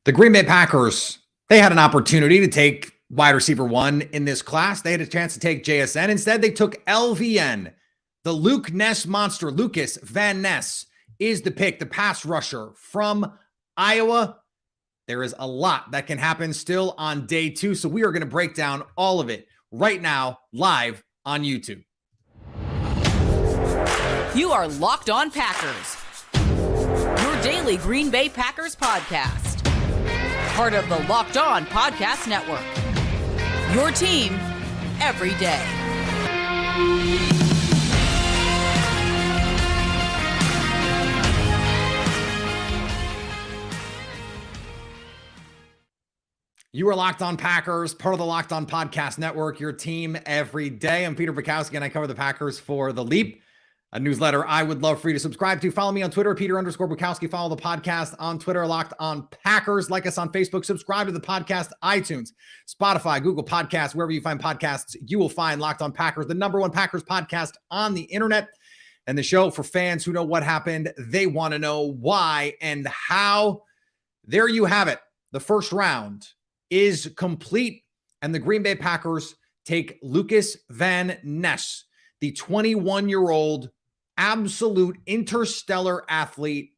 The Green Bay Packers, they had an opportunity to take wide receiver one in this class. They had a chance to take JSN. Instead, they took LVN. The Luke Ness monster, Lukas Van Ness, is the pick, the pass rusher from Iowa. There is a lot that can happen still on day two, so we are going to break down all of it right now, live on YouTube. You are Locked On Packers, your daily Green Bay Packers podcast. Part of the Locked On Podcast Network, your team every day. You are Locked On Packers, part of the Locked On Podcast Network, your team every day. I'm Peter Bukowski, and I cover the Packers for The Leap, a newsletter I would love for you to subscribe to. Follow me on Twitter, Peter_Bukowski. Follow the podcast on Twitter, Locked On Packers. Like us on Facebook. Subscribe to the podcast, iTunes, Spotify, Google Podcasts, wherever you find podcasts, you will find Locked On Packers, the number one Packers podcast on the internet, and the show for fans who know what happened. They want to know why and how. There you have it. The first round is complete, and the Green Bay Packers take Lukas Van Ness, the 21-year-old absolute interstellar athlete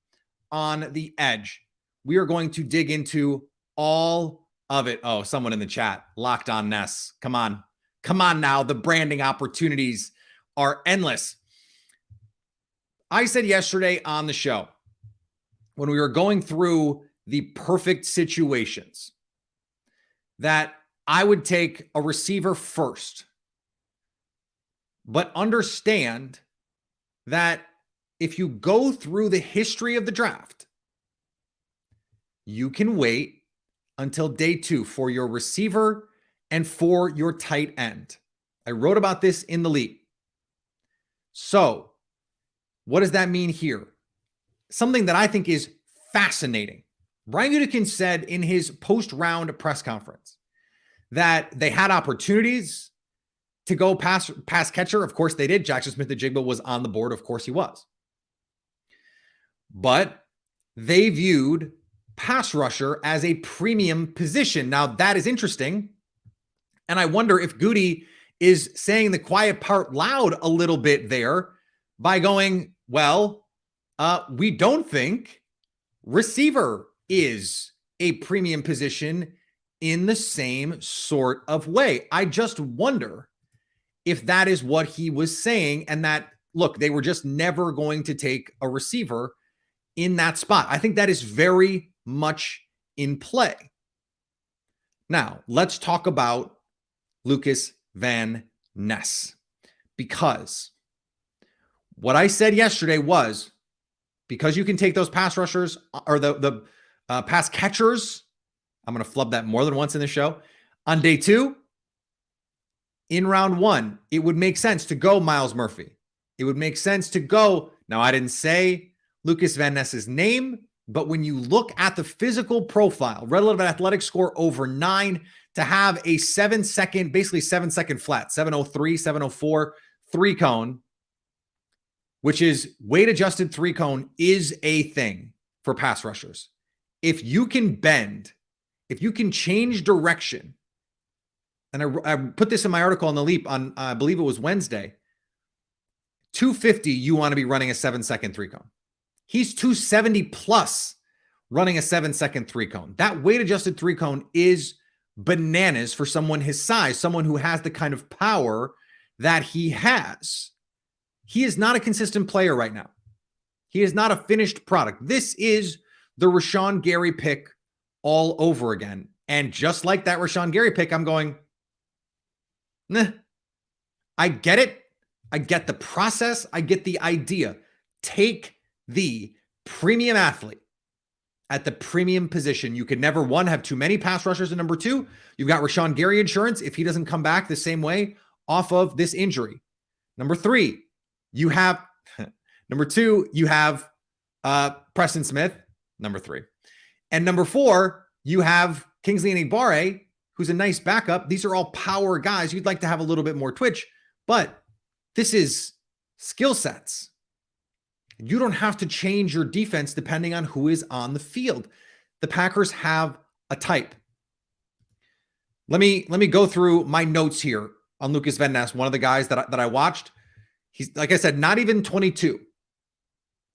on the edge. We are going to dig into all of it. Oh, someone in the chat, Locked On Ness. Come on. Come on now. The branding opportunities are endless. I said yesterday on the show, when we were going through the perfect situations, that I would take a receiver first, but understand that if you go through the history of the draft, you can wait until day two for your receiver and for your tight end. I wrote about this in The Leap. So what does that mean here? Something that I think is fascinating. Brian Gutekunst said in his post-round press conference that they had opportunities to go pass catcher. Of course they did. Jackson Smith-Njigba was on the board. Of course he was. But they viewed pass rusher as a premium position. Now that is interesting. And I wonder if Goody is saying the quiet part loud a little bit there by going, well, we don't think receiver is a premium position in the same sort of way. I just wonder if that is what he was saying, and that, look, they were just never going to take a receiver in that spot. I think that is very much in play. Now, let's talk about Lukas Van Ness, because what I said yesterday was, because you can take those pass rushers or the pass catchers, I'm going to flub that more than once in the show, on day two, in round one, it would make sense to go Myles Murphy. It would make sense to go. Now, I didn't say Lukas Van Ness's name, but when you look at the physical profile, relative athletic score over 9, to have a 7-second, basically 7-second flat, 703, 704 three cone, which is weight adjusted three cone, is a thing for pass rushers. If you can bend, if you can change direction, and I put this in my article on The Leap on, I believe it was Wednesday, 250, you want to be running a 7-second three cone. He's 270 plus running a 7-second three cone. That weight adjusted three cone is bananas for someone his size, someone who has the kind of power that he has. He is not a consistent player right now. He is not a finished product. This is the Rashawn Gary pick all over again. And just like that Rashawn Gary pick, I'm going, nah, I get it. I get the process. I get the idea. Take the premium athlete at the premium position. You could never, one, have too many pass rushers, and number two, you've got Rashawn Gary insurance if he doesn't come back the same way off of this injury. Number three, you have, number two, you have Preston Smith, number three. And number four, you have Kingsley Enagbare, who's a nice backup. These are all power guys. You'd like to have a little bit more twitch, but this is skill sets. You don't have to change your defense depending on who is on the field. the Packers have a type. Let me go through my notes here on Lukas Van Ness, one of the guys that I watched. He's, like I said, not even 22.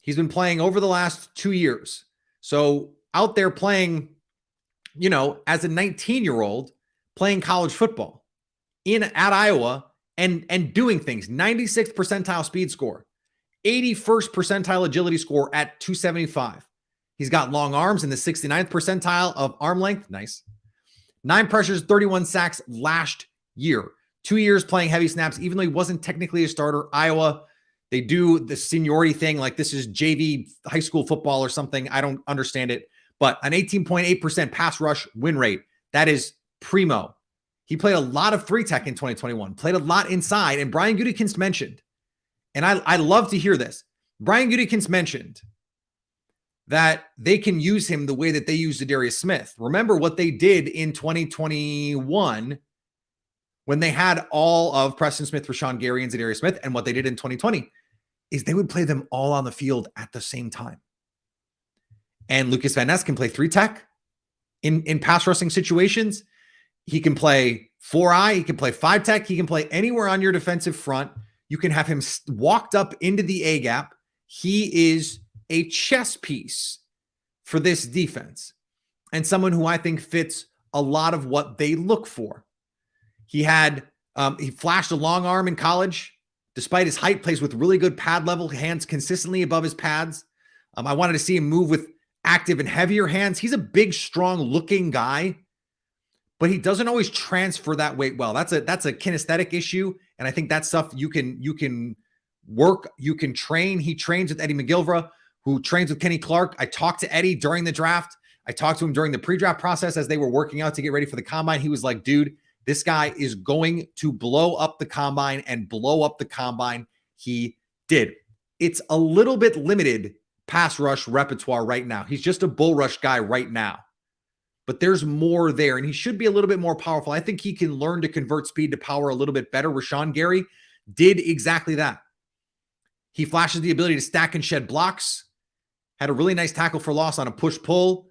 He's been playing over the last 2 years. So out there playing, as a 19-year-old, playing college football at Iowa and doing things. 96th percentile speed score, 81st percentile agility score at 275. He's got long arms in the 69th percentile of arm length. Nice. 9 pressures, 31 sacks last year. 2 years playing heavy snaps, even though he wasn't technically a starter. Iowa, they do the seniority thing like this is JV high school football or something. I don't understand it. But an 18.8% pass rush win rate. That is primo. He played a lot of 3-tech in 2021, played a lot inside. And Brian Gutekunst mentioned, and I love to hear this, Brian Gutekunst mentioned that they can use him the way that they used Darius Smith. Remember what they did in 2021 when they had all of Preston Smith, Rashawn Gary, and Zadarius Smith, and what they did in 2020 is they would play them all on the field at the same time. And Lukas Van Ness can play 3-tech in pass rushing situations. He can play 4-eye. He can play 5-tech. He can play anywhere on your defensive front. You can have him walked up into the A-gap. He is a chess piece for this defense and someone who I think fits a lot of what they look for. He flashed a long arm in college. Despite his height, plays with really good pad level hands consistently above his pads. I wanted to see him move with active and heavier hands. He's a big, strong looking guy, but he doesn't always transfer that weight well. That's a kinesthetic issue. And I think that's stuff you can work, you can train. He trains with Eddie McGilvra, who trains with Kenny Clark. I talked to Eddie during the draft. I talked to him during the pre-draft process as they were working out to get ready for the combine. He was like, dude, this guy is going to blow up the combine and blow up the combine. He did. It's a little bit limited pass rush repertoire right now. He's just a bull rush guy right now, but there's more there and he should be a little bit more powerful. I think he can learn to convert speed to power a little bit better. Rashawn Gary did exactly that. He flashes the ability to stack and shed blocks, had a really nice tackle for loss on a push-pull.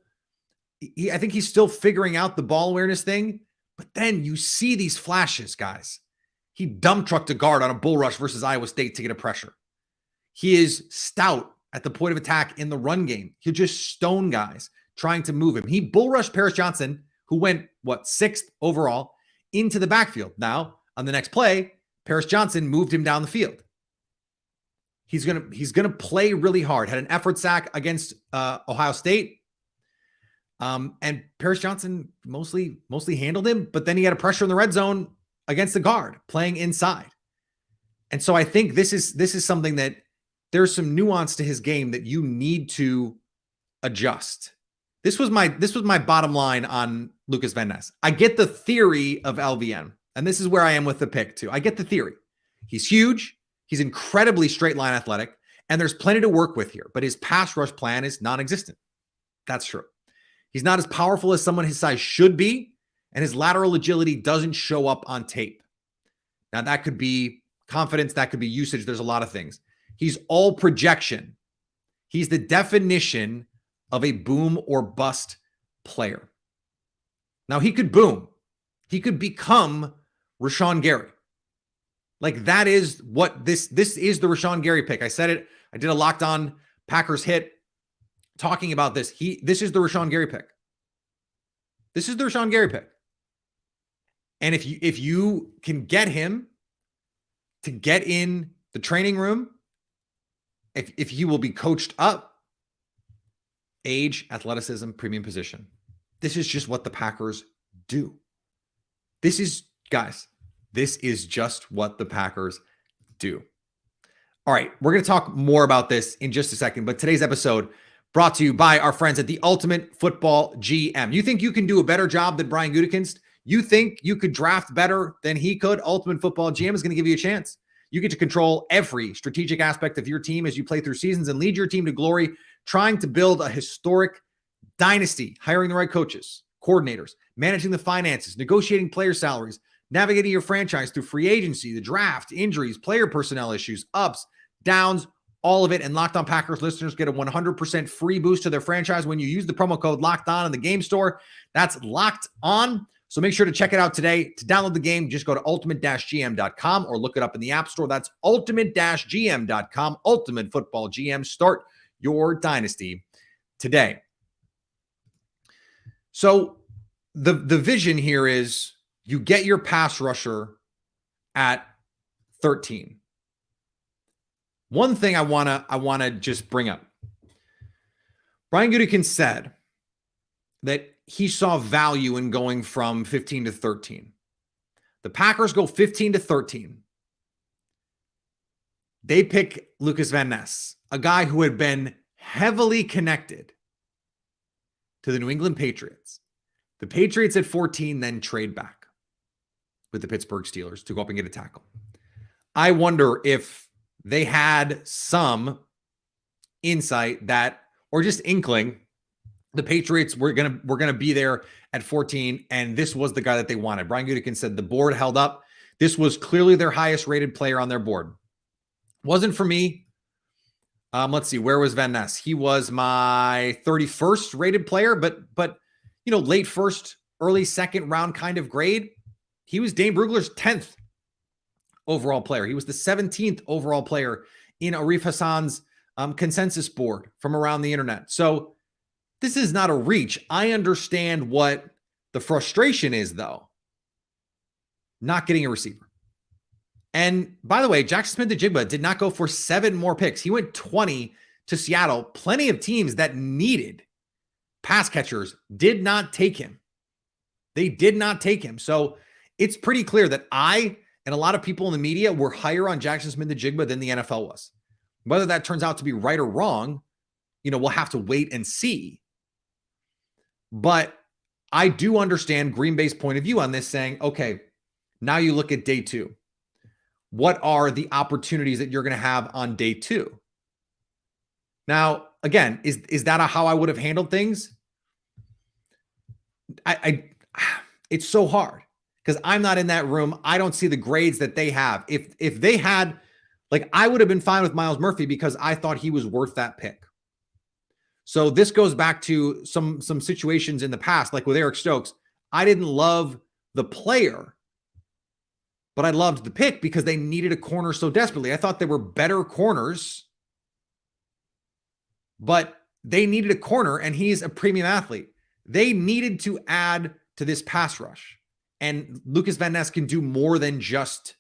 I think he's still figuring out the ball awareness thing. But then you see these flashes, guys. He dump trucked a guard on a bull rush versus Iowa State to get a pressure. He is stout at the point of attack in the run game. He'll just stone guys trying to move him. He bull rushed Paris Johnson, who went, 6th overall, into the backfield. Now, on the next play, Paris Johnson moved him down the field. He's gonna play really hard. Had an effort sack against Ohio State. And Paris Johnson mostly handled him, but then he had a pressure in the red zone against the guard playing inside. And so I think this is something that there's some nuance to his game that you need to adjust. This was my bottom line on Lukas Van Ness. I get the theory of LVN, and this is where I am with the pick too. I get the theory. He's huge. He's incredibly straight line athletic, and there's plenty to work with here, but his pass rush plan is non-existent. That's true. He's not as powerful as someone his size should be, and his lateral agility doesn't show up on tape. Now, that could be confidence, that could be usage. There's a lot of things. He's all projection. He's the definition of a boom or bust player. Now, he could boom. He could become Rashawn Gary. Like, that is what this is, the Rashawn Gary pick. I said it. I did a Locked On Packers hit talking about this. This is the Rashawn Gary pick. This is the Rashawn Gary pick. And if you can get him to get in the training room, if he will be coached up, age, athleticism, premium position. This is just what the Packers do. This is just what the Packers do. All right, we're going to talk more about this in just a second, but today's episode brought to you by our friends at the Ultimate Football GM. You think you can do a better job than Brian Gutekunst? You think you could draft better than he could? Ultimate Football GM is going to give you a chance. You get to control every strategic aspect of your team as you play through seasons and lead your team to glory, trying to build a historic dynasty, hiring the right coaches, coordinators, managing the finances, negotiating player salaries, navigating your franchise through free agency, the draft, injuries, player personnel issues, ups, downs, all of it. And Locked On Packers listeners get a 100% free boost to their franchise when you use the promo code Locked On in the game store. That's Locked On. So make sure to check it out today. To download the game, just go to ultimate-gm.com or look it up in the App Store. That's ultimate-gm.com. Ultimate Football GM. Start your dynasty today. So the vision here is you get your pass rusher at 13. One thing I wanna just bring up. Brian Gutekunst said that he saw value in going from 15 to 13. The Packers go 15 to 13. They pick Lukas Van Ness, a guy who had been heavily connected to the New England Patriots. The Patriots at 14 then trade back with the Pittsburgh Steelers to go up and get a tackle. I wonder if they had some insight that, or just inkling, the Patriots were gonna be there at 14, and this was the guy that they wanted. Brian Gutekunst said the board held up. This was clearly their highest rated player on their board. Wasn't for me. Let's see, where was Van Ness? He was my 31st rated player, but late first, early second round kind of grade. He was Dane Brugler's 10th overall player. He was the 17th overall player in Arif Hassan's consensus board from around the internet. So this is not a reach. I understand what the frustration is, though. Not getting a receiver. And by the way, Jackson Smith-Njigba did not go for 7 more picks. He went 20 to Seattle. Plenty of teams that needed pass catchers did not take him. They did not take him. So it's pretty clear that I and a lot of people in the media were higher on Jackson Smith-Njigba than the NFL was. Whether that turns out to be right or wrong, we'll have to wait and see. But I do understand Green Bay's point of view on this, saying, okay, now you look at day 2. What are the opportunities that you're going to have on day 2? Now, again, is that how I would have handled things? It's so hard because I'm not in that room. I don't see the grades that they have. If they had, I would have been fine with Myles Murphy because I thought he was worth that pick. So this goes back to some situations in the past, like with Eric Stokes. I didn't love the player, but I loved the pick because they needed a corner so desperately. I thought there were better corners, but they needed a corner, and he's a premium athlete. They needed to add to this pass rush, and Lukas Van Ness can do more than just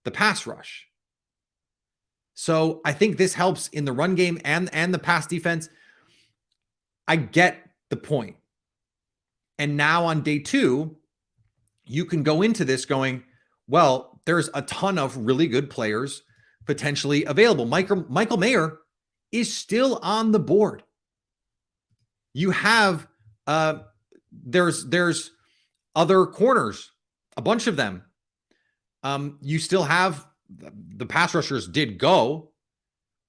the pass rush. So I think this helps in the run game and the pass defense. I get the point. And now on day 2, you can go into this going, well, there's a ton of really good players potentially available. Michael Mayer is still on the board. You have there's other corners, a bunch of them. You still have the pass rushers did go,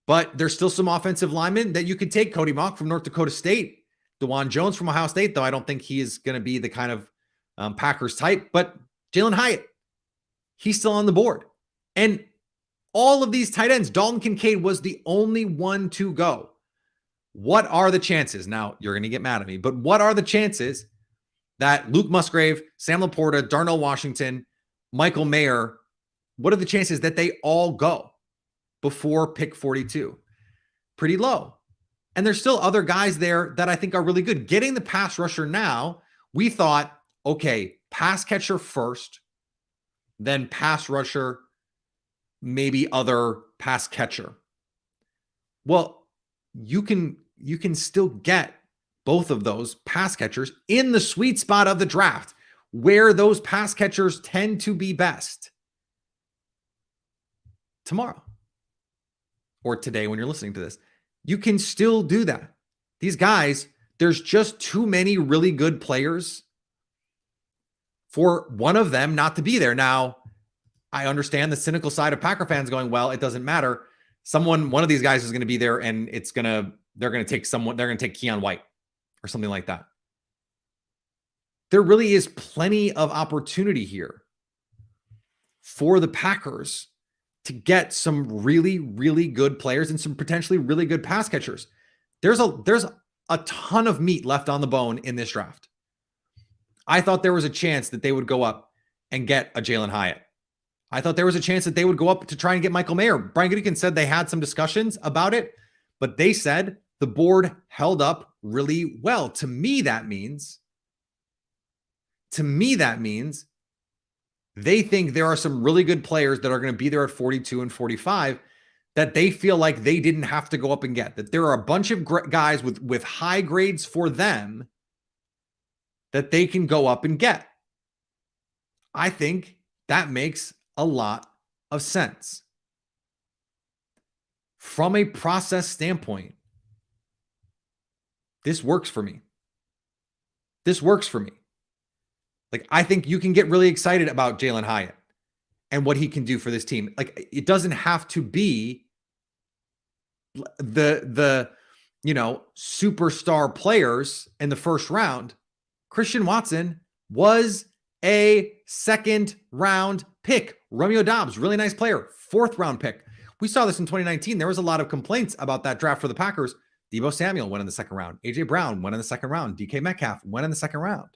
but there's still some offensive linemen that you could take. Cody Mauch from North Dakota State, DeJuan Jones from Ohio State, though I don't think he is going to be the kind of Packers type, but Jalen Hyatt, he's still on the board. And all of these tight ends, Dalton Kincaid was the only one to go. What are the chances? Now, you're going to get mad at me, but what are the chances that Luke Musgrave, Sam Laporta, Darnell Washington, Michael Mayer, what are the chances that they all go before pick 42? Pretty low. And there's still other guys there that I think are really good. Getting the pass rusher now, we thought, okay, pass catcher first, then pass rusher, maybe other pass catcher. Well, you can still get both of those pass catchers in the sweet spot of the draft where those pass catchers tend to be best. Tomorrow or today when you're listening to this, you can still do that. These guys, there's just too many really good players for one of them not to be there. Now, I understand the cynical side of Packer fans going, well, it doesn't matter. One of these guys is going to be there, and they're going to take Keon White or something like that. There really is plenty of opportunity here for the Packers to get some really, really good players and some potentially really good pass catchers. There's a ton of meat left on the bone in this draft. I thought there was a chance that they would go up and get a Jalen Hyatt. I thought there was a chance that they would go up to try and get Michael Mayer. Brian Gutekunst said they had some discussions about it, but they said the board held up really well. To me, that means they think there are some really good players that are going to be there at 42 and 45 that they feel like they didn't have to go up and get. That there are a bunch of guys with high grades for them that they can go up and get. I think that makes a lot of sense. From a process standpoint, this works for me. This works for me. Like, I think you can get really excited about Jalen Hyatt and what he can do for this team. Like, it doesn't have to be the superstar players in the first round. Christian Watson was a second round pick. Romeo Doubs, really nice player, fourth round pick. We saw this in 2019. There was a lot of complaints about that draft for the Packers. Deebo Samuel went in the second round. AJ Brown went in the second round. DK Metcalf went in the second round.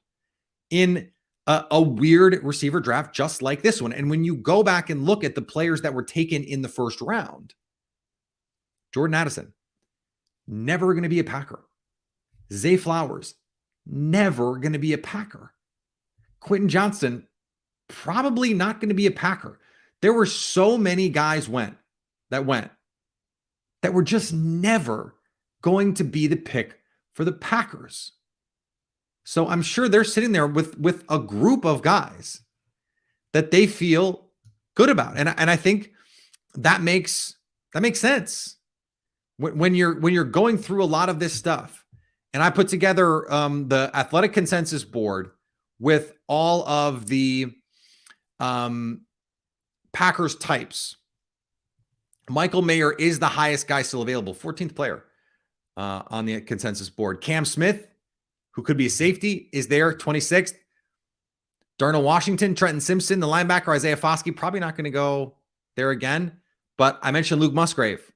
In a weird receiver draft just like this one. And when you go back and look at the players that were taken in the first round, Jordan Addison, never going to be a Packer. Zay Flowers, never going to be a Packer. Quentin Johnston, probably not going to be a Packer. There were so many guys that were just never going to be the pick for the Packers. So I'm sure they're sitting there with a group of guys that they feel good about. And I think that makes sense. When you're going through a lot of this stuff, and I put together the athletic consensus board with all of the Packers types. Michael Mayer is the highest guy still available, 14th player on the consensus board. Cam Smith, who could be a safety, is there, 26th. Darnell Washington, Trenton Simpson, the linebacker, Isaiah Foskey, probably not going to go there again. But I mentioned Luke Musgrave,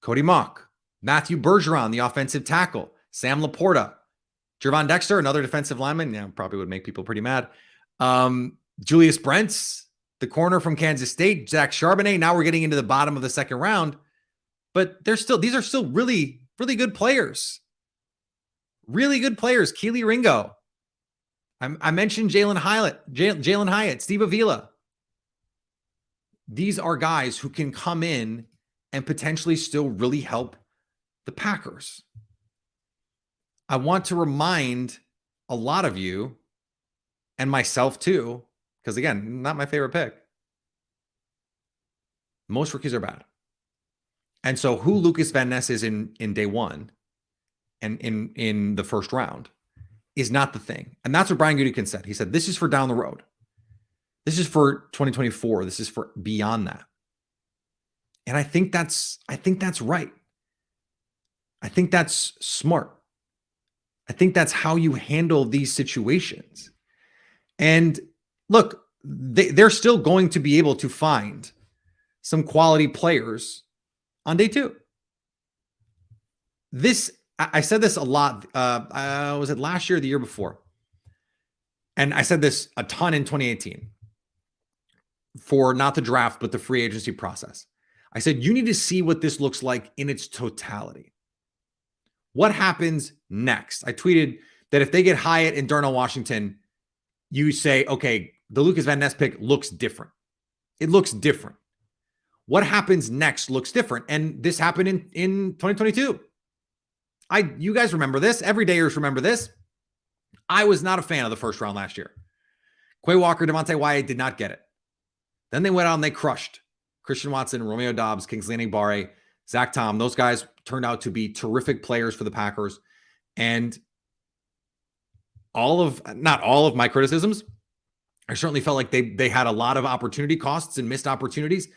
Cody Mock, Matthew Bergeron, the offensive tackle, Sam Laporta, Gervon Dexter, another defensive lineman. Yeah, probably would make people pretty mad. Julius Brents, the corner from Kansas State, Zach Charbonnet. Now we're getting into the bottom of the second round. But these are still really, really good players. Really good players. Keely Ringo. I mentioned Jalen Hyatt, Steve Avila. These are guys who can come in and potentially still really help the Packers. I want to remind a lot of you, and myself too, because again, not my favorite pick. Most rookies are bad. And so who Lukas Van Ness is in day one and in the first round is not the thing. And that's what Brian Gutekunst said. He said, this is for down the road. This is for 2024. This is for beyond that. And I think that's right. I think that's smart. I think that's how you handle these situations. And look, they're still going to be able to find some quality players on day two. I said this a lot. Was it last year or the year before? And I said this a ton in 2018 for not the draft, but the free agency process. I said, you need to see what this looks like in its totality. What happens next? I tweeted that if they get Hyatt and Darnell Washington, you say, okay, the Lukas Van Ness pick looks different. It looks different. What happens next looks different. And this happened in 2022. You guys remember this. Everydayers remember this. I was not a fan of the first round last year. Quay Walker, Devontae Wyatt did not get it. Then they went out and they crushed Christian Watson, Romeo Doubs, Kingsley Enagbare, Zach Tom. Those guys turned out to be terrific players for the Packers. And not all of my criticisms, I certainly felt like they had a lot of opportunity costs and missed opportunities.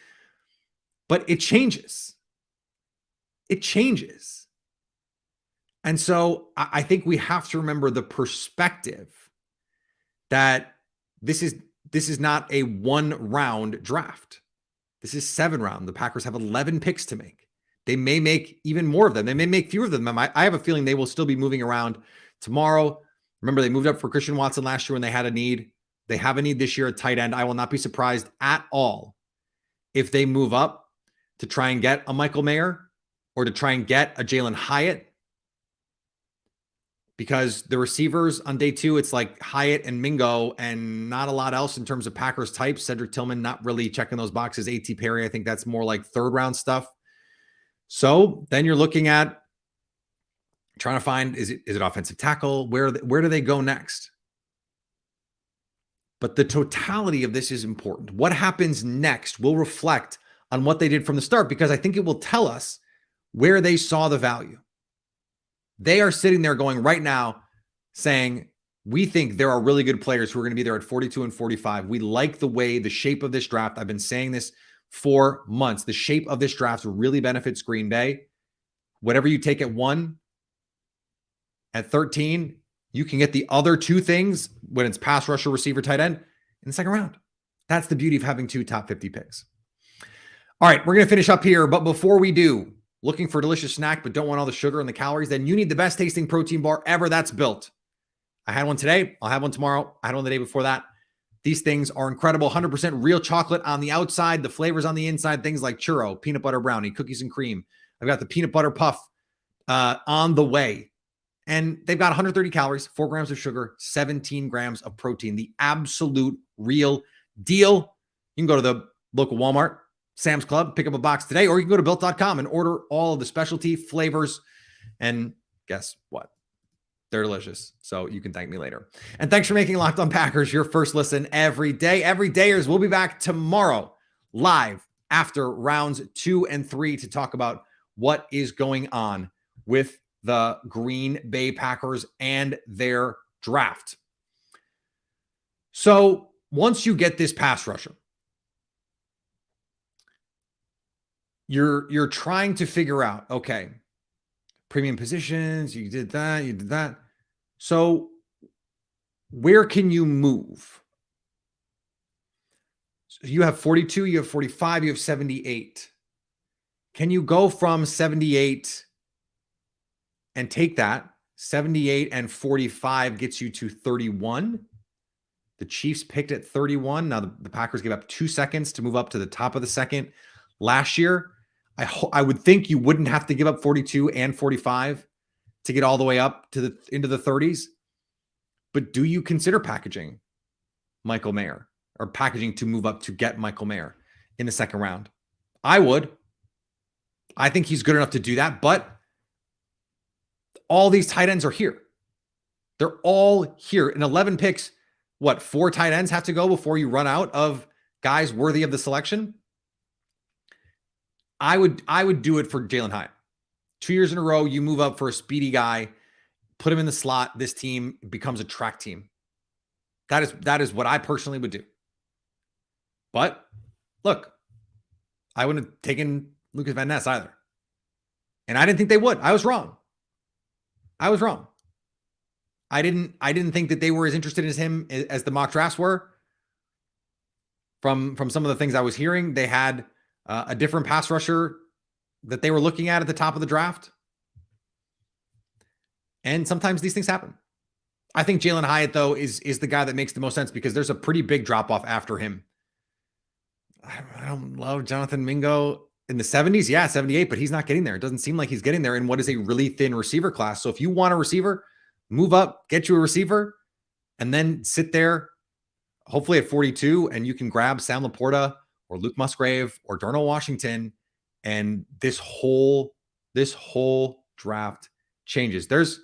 But it changes. It changes. And so I think we have to remember the perspective that this is not a one-round draft. This is 7 round. The Packers have 11 picks to make. They may make even more of them. They may make fewer of them. I have a feeling they will still be moving around tomorrow. Remember, they moved up for Christian Watson last year when they had a need. They have a need this year at tight end. I will not be surprised at all if they move up to try and get a Michael Mayer or to try and get a Jalen Hyatt. Because the receivers on day 2, it's like Hyatt and Mingo and not a lot else in terms of Packers types. Cedric Tillman, not really checking those boxes. A.T. Perry, I think that's more like 3rd round stuff. So then you're looking at trying to find, is it offensive tackle? Where do they go next? But the totality of this is important. What happens next will reflect on what they did from the start, because I think it will tell us where they saw the value. They are sitting there going right now saying, we think there are really good players who are going to be there at 42 and 45. We like the shape of this draft. I've been saying this for months. The shape of this draft really benefits Green Bay. Whatever you take at 1, at 13, you can get the other 2 things when it's pass rusher, receiver, tight end in the 2nd round. That's the beauty of having 2 top 50 picks. All right, we're going to finish up here. But before we do, looking for a delicious snack but don't want all the sugar and the calories, then you need the best tasting protein bar ever. That's Built. I had one today. I'll have one tomorrow. I had one the day before that. These things are incredible. 100% real chocolate on the outside, the flavors on the inside, things like churro, peanut butter brownie, cookies and cream. I've got the peanut butter puff on the way. And they've got 130 calories, 4 grams of sugar, 17 grams of protein. The absolute real deal. You can go to the local Walmart, Sam's Club, pick up a box today, or you can go to Built.com and order all of the specialty flavors. And guess what? They're delicious. So you can thank me later. And thanks for making Locked On Packers your first listen every day. Everydayers, we'll be back tomorrow live after rounds 2 and 3 to talk about what is going on with the Green Bay Packers and their draft. So once you get this pass rusher, you're trying to figure out, okay, premium positions, you did that. So where can you move? So you have 42, you have 45, you have 78. Can you go from 78 and take that? 78 and 45 gets you to 31. The Chiefs picked at 31. Now the Packers gave up 2 seconds to move up to the top of the second last year. I would think you wouldn't have to give up 42 and 45 to get all the way up to into the 30s. But do you consider packaging Michael Mayer or packaging to move up to get Michael Mayer in the 2nd round? I would. I think he's good enough to do that, but all these tight ends are here. They're all here. In 11 picks, 4 tight ends have to go before you run out of guys worthy of the selection? I would do it for Jalen Hyatt. 2 years in a row, you move up for a speedy guy, put him in the slot. This team becomes a track team. That is what I personally would do. But look, I wouldn't have taken Lukas Van Ness either. And I didn't think they would. I was wrong. I didn't think that they were as interested as him as the mock drafts were. From some of the things I was hearing, they had a different pass rusher that they were looking at the top of the draft. And sometimes these things happen. I think Jalen Hyatt, though, is the guy that makes the most sense because there's a pretty big drop-off after him. I don't love Jonathan Mingo in the 70s. Yeah, 78, but he's not getting there. It doesn't seem like he's getting there in what is a really thin receiver class. So if you want a receiver, move up, get you a receiver, and then sit there, hopefully at 42, and you can grab Sam Laporta or Luke Musgrave or Darnell Washington, and this whole draft changes. There's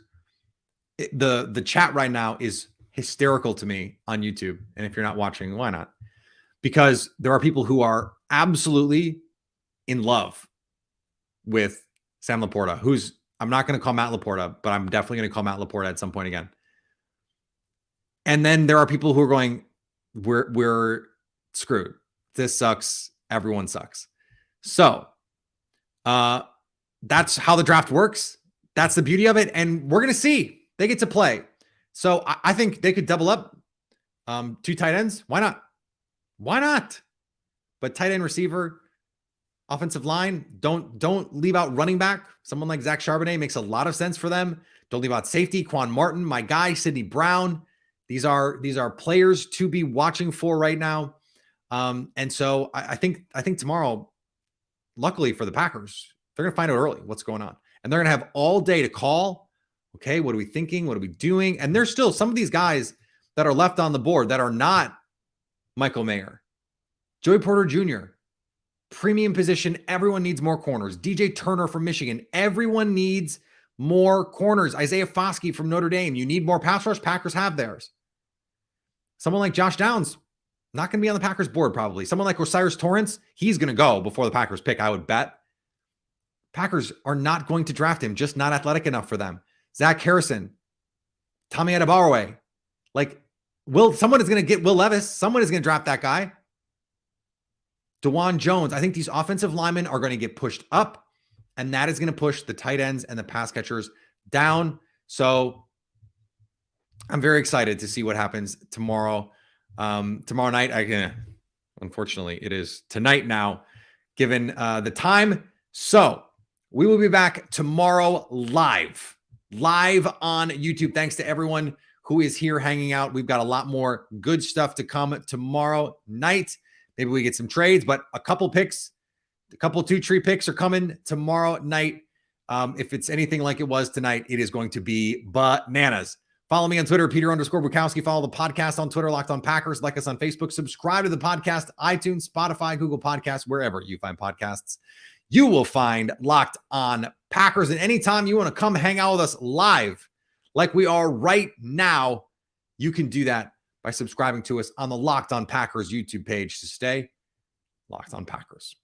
the chat right now is hysterical to me on YouTube, and if you're not watching, why not? Because there are people who are absolutely in love with Sam Laporta, who's, I'm not going to call Matt Laporta, but I'm definitely going to call Matt Laporta at some point again. And then there are people who are going, we're screwed. This sucks. Everyone sucks. So that's how the draft works. That's the beauty of it. And we're going to see. They get to play. So I think they could double up 2 tight ends. Why not? Why not? But tight end receiver, Offensive line, don't leave out running back. Someone like Zach Charbonnet makes a lot of sense for them. Don't leave out safety. Quan Martin, my guy, Sidney Brown. These are players to be watching for right now. And so I think tomorrow, luckily for the Packers, they're going to find out early what's going on. And they're going to have all day to call. Okay, what are we thinking? What are we doing? And there's still some of these guys that are left on the board that are not Michael Mayer. Joey Porter Jr., premium position. Everyone needs more corners. DJ Turner from Michigan. Everyone needs more corners. Isaiah Foskey from Notre Dame. You need more pass rush. Packers have theirs. Someone like Josh Downs, not going to be on the Packers board probably. Someone like Osiris Torrance, he's going to go before the Packers pick, I would bet. Packers are not going to draft him, just not athletic enough for them. Zach Harrison, Tommy Adebayo. Like, someone is going to get Will Levis. Someone is going to draft that guy. DeJuan Jones. I think these offensive linemen are going to get pushed up, and that is going to push the tight ends and the pass catchers down. So I'm very excited to see what happens tomorrow. Tomorrow night, unfortunately, it is tonight now, given the time. So we will be back tomorrow live on YouTube. Thanks to everyone who is here hanging out. We've got a lot more good stuff to come tomorrow night. Maybe we get some trades, but a couple picks, a couple 2-tree picks are coming tomorrow night. If it's anything like it was tonight, it is going to be bananas. Follow me on Twitter, Peter_Bukowski. Follow the podcast on Twitter, Locked On Packers. Like us on Facebook. Subscribe to the podcast, iTunes, Spotify, Google Podcasts, wherever you find podcasts. You will find Locked On Packers. And anytime you want to come hang out with us live, like we are right now, you can do that by subscribing to us on the Locked On Packers YouTube page to stay Locked On Packers.